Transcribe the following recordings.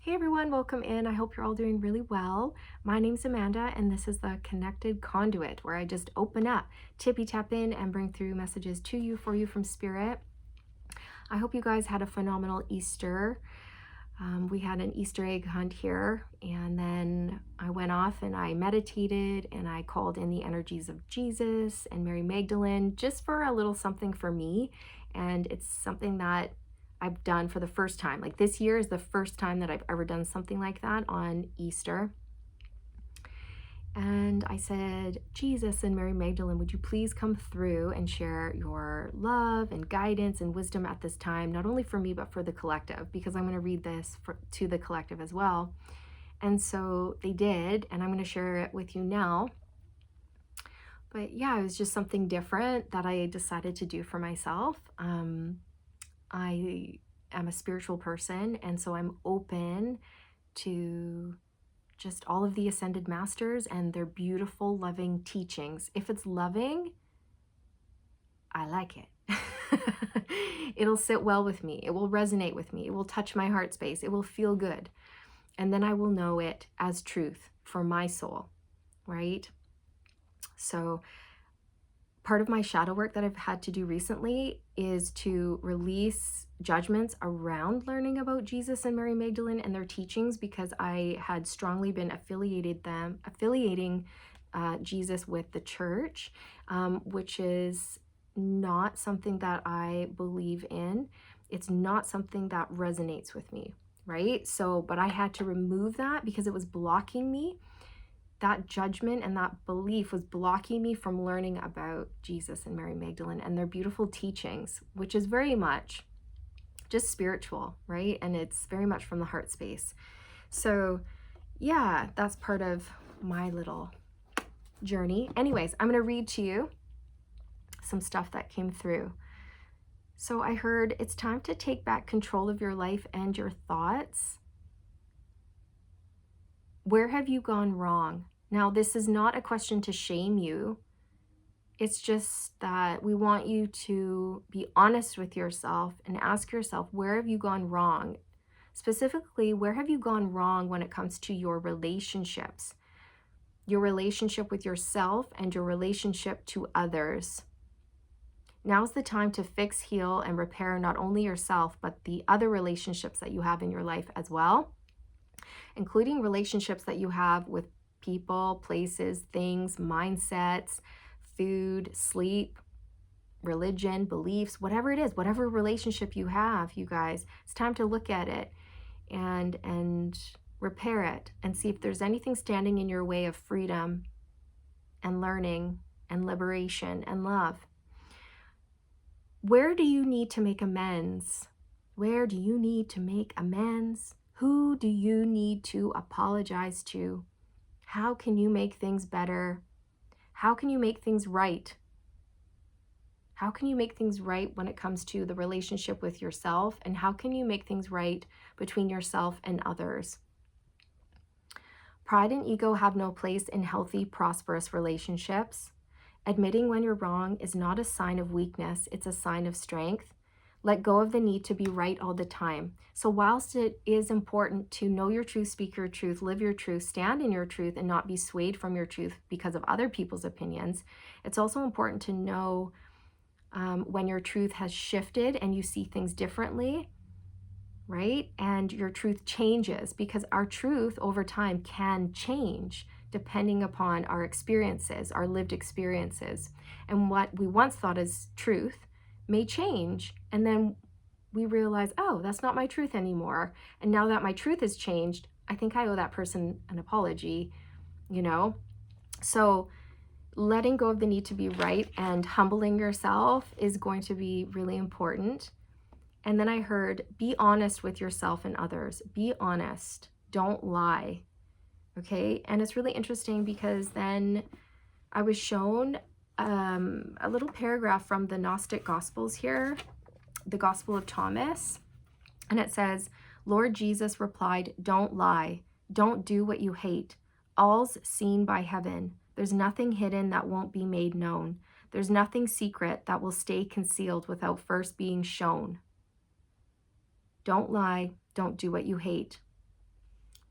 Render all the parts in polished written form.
Hey everyone, welcome in. I hope you're all doing really well. My name's Amanda, and this is the Connected Conduit, where I just open up, tippy tap in, and bring through messages to you, for you from Spirit. I hope you guys had a phenomenal Easter. We had an Easter egg hunt here, and then I went off and I meditated and I called in the energies of Jesus and Mary Magdalene just for a little something for me. And it's something that I've done for the first time. Like this year is the first time that I've ever done something like that on Easter. And I said, Jesus and Mary Magdalene, would you please come through and share your love and guidance and wisdom at this time, not only for me, but for the collective, because I'm going to read this to the collective as well. And so they did, and I'm going to share it with you now. But yeah, it was just something different that I decided to do for myself. I am a spiritual person, and so I'm open to just all of the ascended masters and their beautiful, loving teachings. If it's loving, I like it. It'll sit well with me. It will resonate with me. It will touch my heart space. It will feel good. And then I will know it as truth for my soul, right? So part of my shadow work that I've had to do recently is to release judgments around learning about Jesus and Mary Magdalene and their teachings, because I had strongly been affiliating Jesus with the church, which is not something that I believe in. It's not something that resonates with me, right? So, but I had to remove that because it was blocking me. That judgment and that belief was blocking me from learning about Jesus and Mary Magdalene and their beautiful teachings, which is very much just spiritual, right? And it's very much from the heart space. So yeah, that's part of my little journey. Anyways, I'm going to read to you some stuff that came through. So I heard, it's time to take back control of your life and your thoughts. Where have you gone wrong? Now, this is not a question to shame you. It's just that we want you to be honest with yourself and ask yourself, where have you gone wrong? Specifically, where have you gone wrong when it comes to your relationships? Your relationship with yourself and your relationship to others. Now's the time to fix, heal, and repair not only yourself, but the other relationships that you have in your life as well, including relationships that you have with people, places, things, mindsets, food, sleep, religion, beliefs, whatever it is, whatever relationship you have, you guys, it's time to look at it and repair it and see if there's anything standing in your way of freedom and learning and liberation and love. Where do you need to make amends? Where do you need to make amends? Who do you need to apologize to? How can you make things better? How can you make things right? How can you make things right when it comes to the relationship with yourself? And how can you make things right between yourself and others? Pride and ego have no place in healthy, prosperous relationships. Admitting when you're wrong is not a sign of weakness, it's a sign of strength. Let go of the need to be right all the time. So whilst it is important to know your truth, speak your truth, live your truth, stand in your truth, and not be swayed from your truth because of other people's opinions, it's also important to know when your truth has shifted and you see things differently, right? And your truth changes, because our truth over time can change depending upon our experiences, our lived experiences. And what we once thought as truth may change. And then we realize, oh, that's not my truth anymore. And now that my truth has changed, I think I owe that person an apology, you know? So letting go of the need to be right and humbling yourself is going to be really important. And then I heard, be honest with yourself and others. Be honest. Don't lie. Okay? And it's really interesting because then I was shown a little paragraph from the Gnostic Gospels here, the Gospel of Thomas. And it says, Lord Jesus replied, don't lie. Don't do what you hate. All's seen by heaven. There's nothing hidden that won't be made known. There's nothing secret that will stay concealed without first being shown. Don't lie. Don't do what you hate.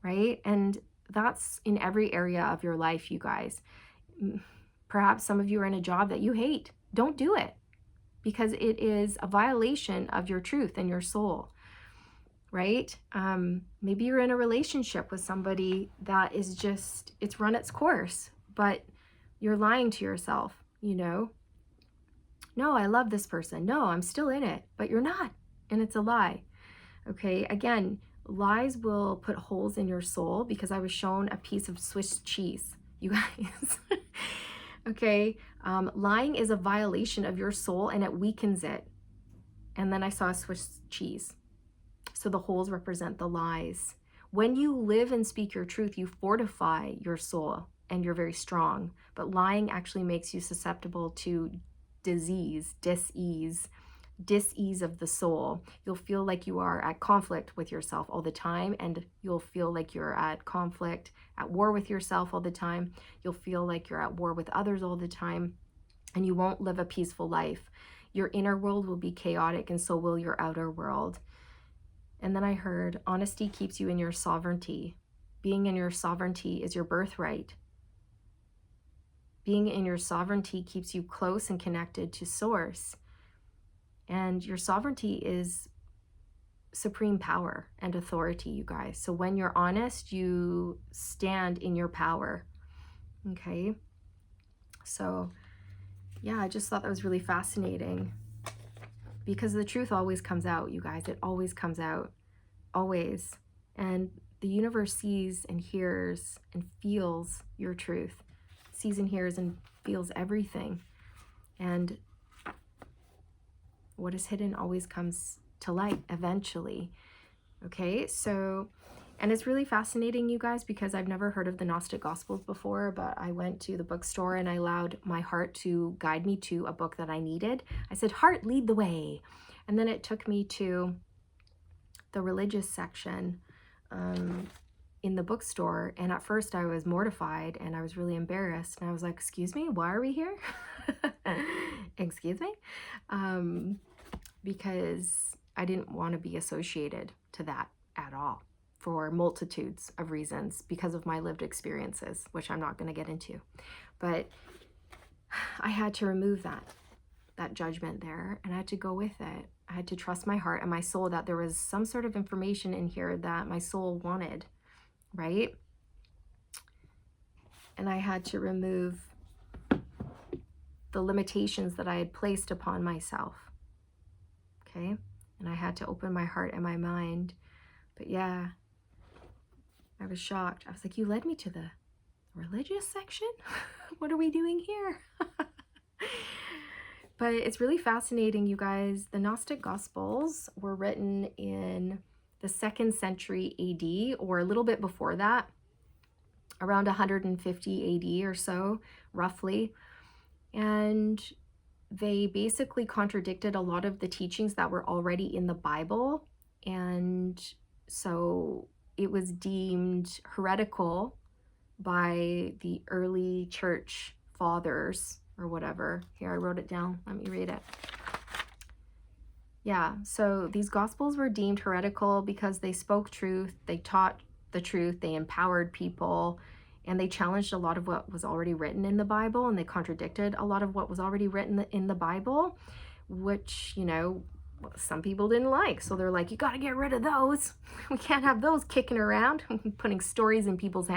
right? And that's in every area of your life, you guys. Perhaps some of you are in a job that you hate. Don't do it, because it is a violation of your truth and your soul, right? Maybe you're in a relationship with somebody that is just, it's run its course, but you're lying to yourself, you know? No, I love this person. No, I'm still in it, but you're not. And it's a lie. Okay. Again, lies will put holes in your soul, because I was shown a piece of Swiss cheese, you guys. Okay. Lying is a violation of your soul and it weakens it. And then I saw a Swiss cheese. So the holes represent the lies. When you live and speak your truth, you fortify your soul and you're very strong. But lying actually makes you susceptible to disease, dis-ease of the soul. You'll feel like you are at conflict with yourself all the time, and you'll feel like you're at conflict, at war with yourself all the time. You'll feel like you're at war with others all the time, and you won't live a peaceful life. Your inner world will be chaotic, and so will your outer world. And then I heard, honesty keeps you in your sovereignty. Being in your sovereignty is your birthright. Being in your sovereignty keeps you close and connected to source. And your sovereignty is supreme power and authority, you guys. So when you're honest, you stand in your power. Okay. So yeah, I just thought that was really fascinating, because the truth always comes out, you guys. It always comes out, always. And the universe sees and hears and feels your truth, sees and hears and feels everything. And what is hidden always comes to light eventually. Okay, so, and it's really fascinating, you guys, because I've never heard of the Gnostic Gospels before, but I went to the bookstore and I allowed my heart to guide me to a book that I needed. I said, heart, lead the way. And then it took me to the religious section in the bookstore. And at first I was mortified and I was really embarrassed. And I was like, excuse me, why are we here? Excuse me? Because I didn't want to be associated to that at all, for multitudes of reasons, because of my lived experiences, which I'm not going to get into. But I had to remove that judgment there, and I had to go with it. I had to trust my heart and my soul that there was some sort of information in here that my soul wanted, right? And I had to remove the limitations that I had placed upon myself. Okay? And I had to open my heart and my mind. But yeah, I was shocked. I was like, you led me to the religious section? What are we doing here? But it's really fascinating, you guys. The Gnostic Gospels were written in the 2nd century AD, or a little bit before that, around 150 AD or so, roughly. And they basically contradicted a lot of the teachings that were already in the Bible. And so it was deemed heretical by the early church fathers or whatever. Here, I wrote it down. Let me read it. Yeah, so these Gospels were deemed heretical because they spoke truth, they taught the truth, they empowered people, and they challenged a lot of what was already written in the Bible, and they contradicted a lot of what was already written in the Bible, which, you know, some people didn't like. So they're like, you got to get rid of those. We can't have those kicking around, putting stories in people's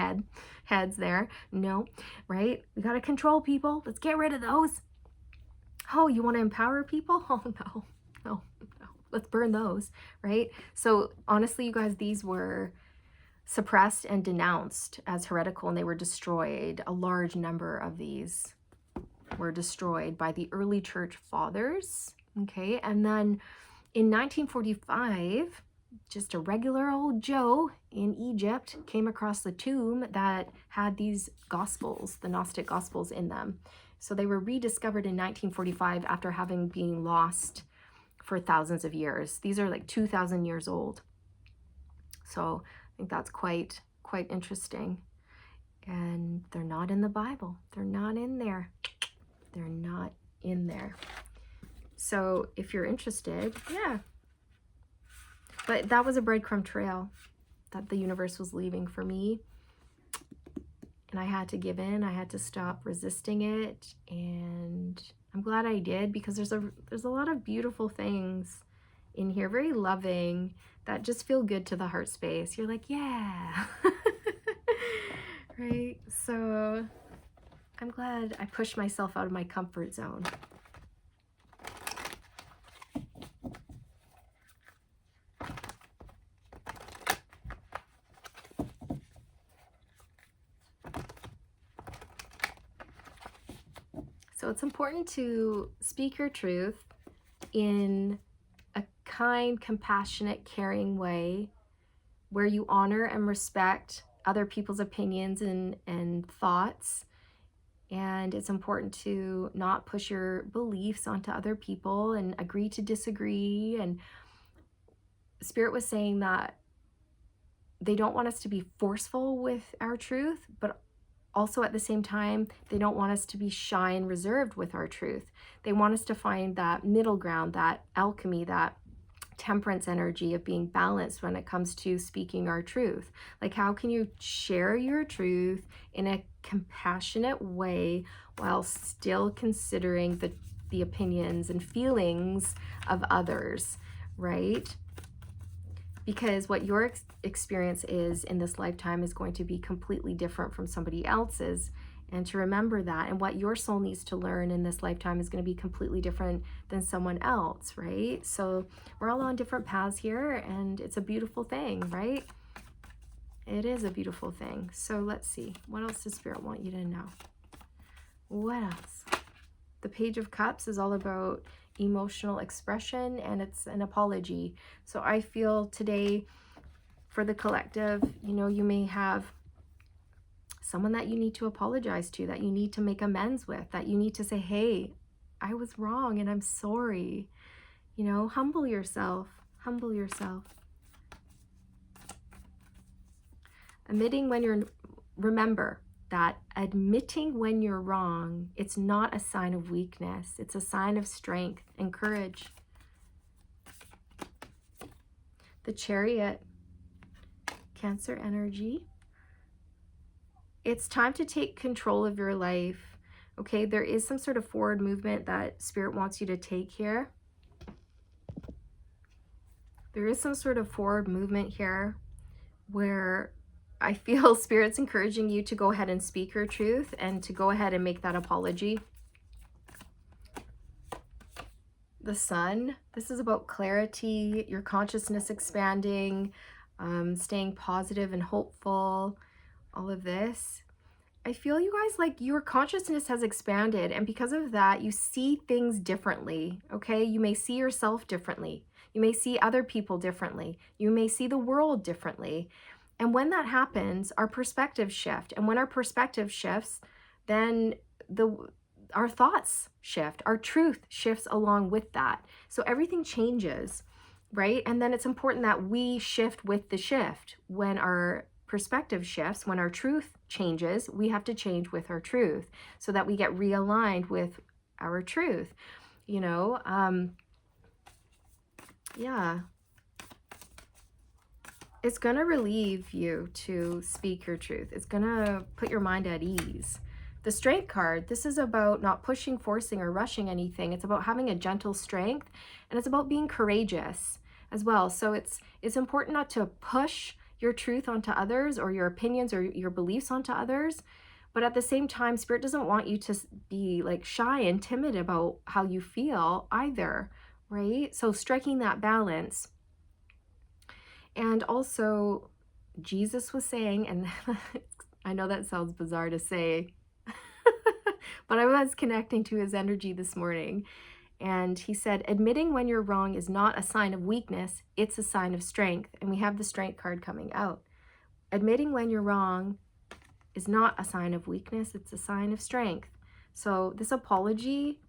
heads there. No, right? We got to control people. Let's get rid of those. Oh, you want to empower people? Oh, no. Let's burn those, right? So honestly, you guys, these were suppressed and denounced as heretical, and they were destroyed. A large number of these were destroyed by the early church fathers. Okay, and then in 1945, just a regular old Joe in Egypt came across the tomb that had these Gospels, the Gnostic Gospels, in them. So they were rediscovered in 1945 after having been lost for thousands of years. These are like 2,000 years old. So I think that's quite interesting. And they're not in the Bible. They're not in there. They're not in there. So if you're interested, yeah. But that was a breadcrumb trail. that the universe was leaving for me. And I had to give in. I had to stop resisting it. And I'm glad I did, because there's a lot of beautiful things in here, very loving, that just feel good to the heart space. You're like, yeah. Right? So I'm glad I pushed myself out of my comfort zone. So it's important to speak your truth in a kind, compassionate, caring way where you honor and respect other people's opinions and thoughts. And it's important to not push your beliefs onto other people and agree to disagree. And Spirit was saying that they don't want us to be forceful with our truth, but also at the same time, they don't want us to be shy and reserved with our truth. They want us to find that middle ground, that alchemy, that temperance energy of being balanced when it comes to speaking our truth. Like, how can you share your truth in a compassionate way while still considering the opinions and feelings of others, right? Because what your experience is in this lifetime is going to be completely different from somebody else's. And to remember that, and what your soul needs to learn in this lifetime is going to be completely different than someone else, right? So we're all on different paths here, and it's a beautiful thing, right? It is a beautiful thing. So let's see. What else does Spirit want you to know? What else? The Page of Cups is all about emotional expression, and it's an apology. So I feel today for the collective, you may have someone that you need to apologize to, that you need to make amends with, that you need to say, hey, I was wrong and I'm sorry. Humble yourself. Humble yourself. Remember that admitting when you're wrong, it's not a sign of weakness. It's a sign of strength and courage. The Chariot, Cancer energy. It's time to take control of your life. Okay, there is some sort of forward movement that Spirit wants you to take here. There is some sort of forward movement here where I feel Spirit's encouraging you to go ahead and speak your truth and to go ahead and make that apology. The Sun, this is about clarity, your consciousness expanding, staying positive and hopeful, all of this. I feel you guys, like, your consciousness has expanded, and because of that, you see things differently, okay? You may see yourself differently. You may see other people differently. You may see the world differently. And when that happens, our perspectives shift. And when our perspective shifts, then our thoughts shift. Our truth shifts along with that. So everything changes, right? And then it's important that we shift with the shift. When our perspective shifts, when our truth changes, we have to change with our truth so that we get realigned with our truth. Yeah. It's going to relieve you to speak your truth. It's going to put your mind at ease. The Strength card, this is about not pushing, forcing, or rushing anything. It's about having a gentle strength, and it's about being courageous as well. So it's important not to push your truth onto others, or your opinions or your beliefs onto others. But at the same time, Spirit doesn't want you to be like shy and timid about how you feel either, right? So striking that balance. And also, Jesus was saying, and I know that sounds bizarre to say, but I was connecting to his energy this morning. And he said, admitting when you're wrong is not a sign of weakness, it's a sign of strength. And we have the Strength card coming out. Admitting when you're wrong is not a sign of weakness, it's a sign of strength. So this apology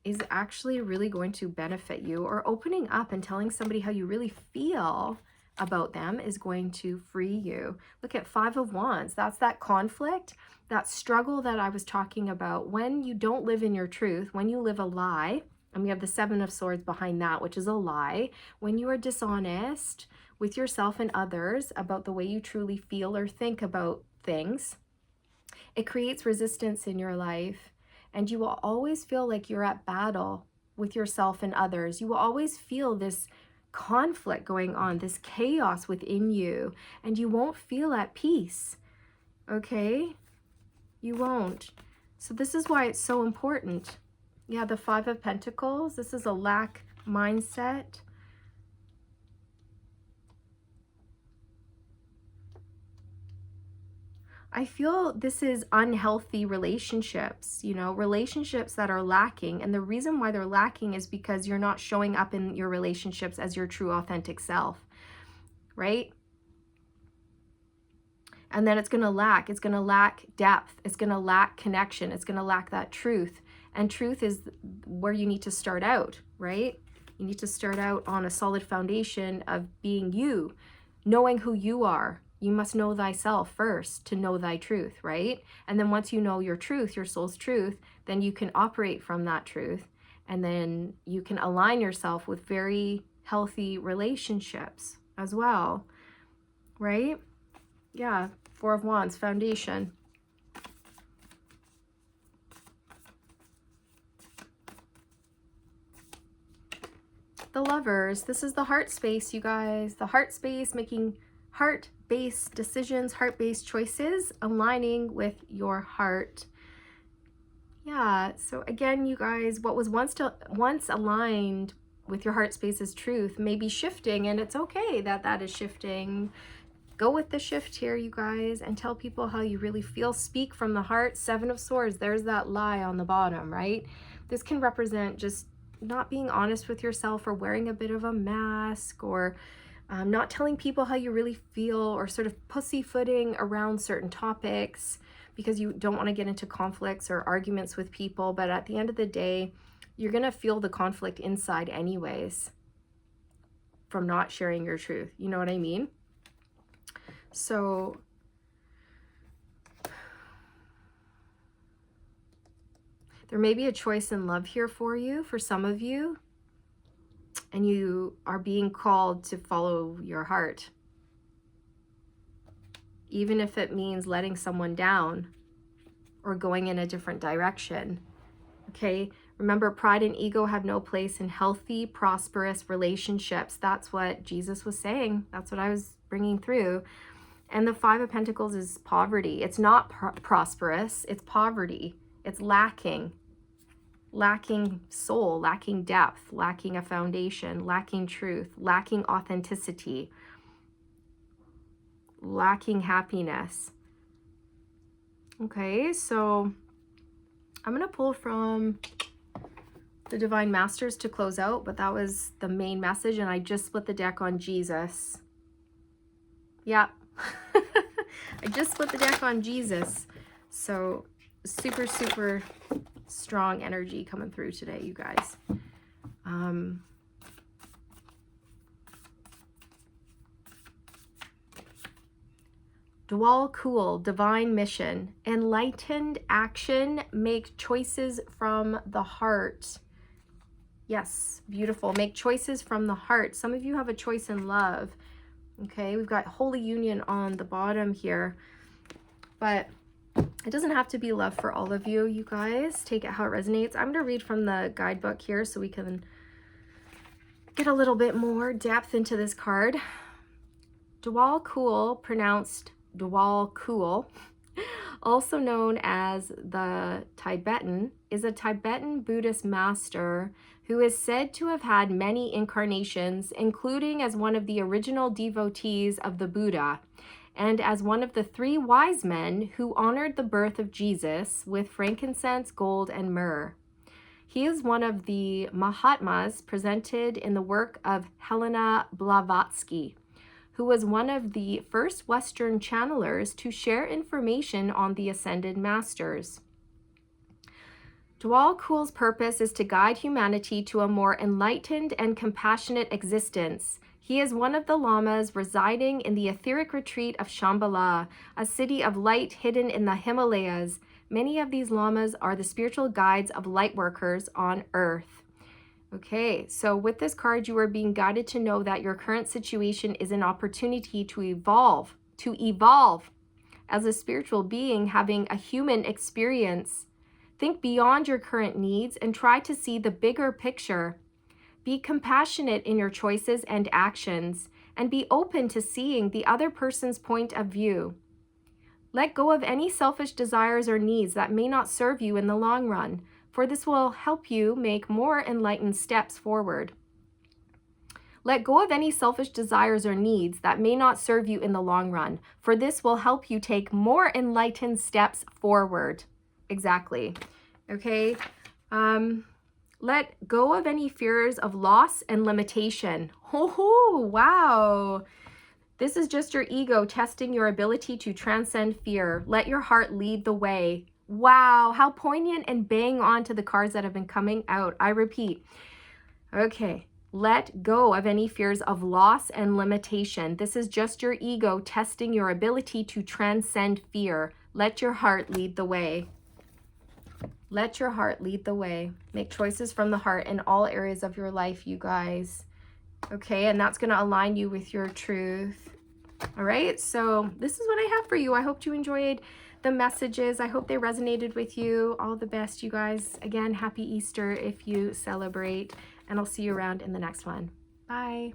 is actually really going to benefit you, or opening up and telling somebody how you really feel about them is going to free you. Look at 5 of Wands. That's that conflict, that struggle that I was talking about. When you don't live in your truth, when you live a lie, and we have the 7 of Swords behind that, which is a lie. When you are dishonest, with yourself and others about the way you truly feel or think about things, it creates resistance in your life, and you will always feel like you're at battle with yourself and others. You will always feel this conflict going on, this chaos within you, and you won't feel at peace. Okay? You won't. So this is why it's so important. Yeah, the Five of Pentacles, this is a lack mindset. I feel this is unhealthy relationships, you know, relationships that are lacking. And the reason why they're lacking is because you're not showing up in your relationships as your true authentic self, right? And then it's going to lack depth. It's going to lack connection. It's going to lack that truth. And truth is where you need to start out, right? You need to start out on a solid foundation of being you, knowing who you are. You must know thyself first to know thy truth, right? And then once you know your truth, your soul's truth, then you can operate from that truth. And then you can align yourself with very healthy relationships as well, right? Yeah, Four of Wands, foundation. The Lovers, this is the heart space, you guys. The heart space, making heart-based decisions, heart-based choices, aligning with your heart. Yeah, so again, you guys, what was once aligned with your heart space's truth may be shifting, and it's okay that that is shifting. Go with the shift here, you guys, and tell people how you really feel. Speak from the heart. Seven of Swords, there's that lie on the bottom, right? This can represent just not being honest with yourself, or wearing a bit of a mask, or not telling people how you really feel, or sort of pussyfooting around certain topics because you don't want to get into conflicts or arguments with people. But at the end of the day, you're going to feel the conflict inside anyways from not sharing your truth. You know what I mean? So there may be a choice in love here for you, for some of you, and you are being called to follow your heart, even if it means letting someone down or going in a different direction. Okay, remember, pride and ego have no place in healthy, prosperous relationships. That's what Jesus was saying. That's what I was bringing through. And the Five of Pentacles is poverty. It's not prosperous, it's poverty. It's lacking soul, lacking depth, lacking a foundation, lacking truth, lacking authenticity, lacking happiness. Okay, so I'm going to pull from the Divine Masters to close out, but that was the main message, and I just split the deck on Jesus. Yeah. I just split the deck on Jesus. So super, super strong energy coming through today, you guys. Dwal Cool, divine mission, enlightened action, make choices from the heart. Yes, beautiful. Make choices from the heart. Some of you have a choice in love. Okay, we've got Holy Union on the bottom here, but it doesn't have to be love for all of you, you guys. Take it how it resonates. I'm going to read from the guidebook here so we can get a little bit more depth into this card. Dwal Cool, pronounced Dwal Cool, also known as the Tibetan, is a Tibetan Buddhist master who is said to have had many incarnations, including as one of the original devotees of the Buddha, and as one of the 3 wise men who honored the birth of Jesus with frankincense, gold, and myrrh. He is one of the Mahatmas presented in the work of Helena Blavatsky, who was one of the first Western channelers to share information on the Ascended Masters. Dwal Cool's purpose is to guide humanity to a more enlightened and compassionate existence. He is one of the lamas residing in the etheric retreat of Shambhala, a city of light hidden in the Himalayas. Many of these lamas are the spiritual guides of light workers on Earth. Okay, so with this card, you are being guided to know that your current situation is an opportunity to evolve as a spiritual being having a human experience. Think beyond your current needs and try to see the bigger picture. Be compassionate in your choices and actions, and be open to seeing the other person's point of view. Let go of any selfish desires or needs that may not serve you in the long run, for this will help you make more enlightened steps forward. Let go of any selfish desires or needs that may not serve you in the long run, for this will help you take more enlightened steps forward. Exactly. Okay. Let go of any fears of loss and limitation. Oh, wow. This is just your ego testing your ability to transcend fear. Let your heart lead the way. Wow, how poignant and bang on to the cards that have been coming out. I repeat. Okay, let go of any fears of loss and limitation. This is just your ego testing your ability to transcend fear. Let your heart lead the way. Let your heart lead the way. Make choices from the heart in all areas of your life, you guys. Okay, and that's going to align you with your truth. All right, so this is what I have for you. I hope you enjoyed the messages. I hope they resonated with you. All the best, you guys. Again, happy Easter if you celebrate, and I'll see you around in the next one. Bye.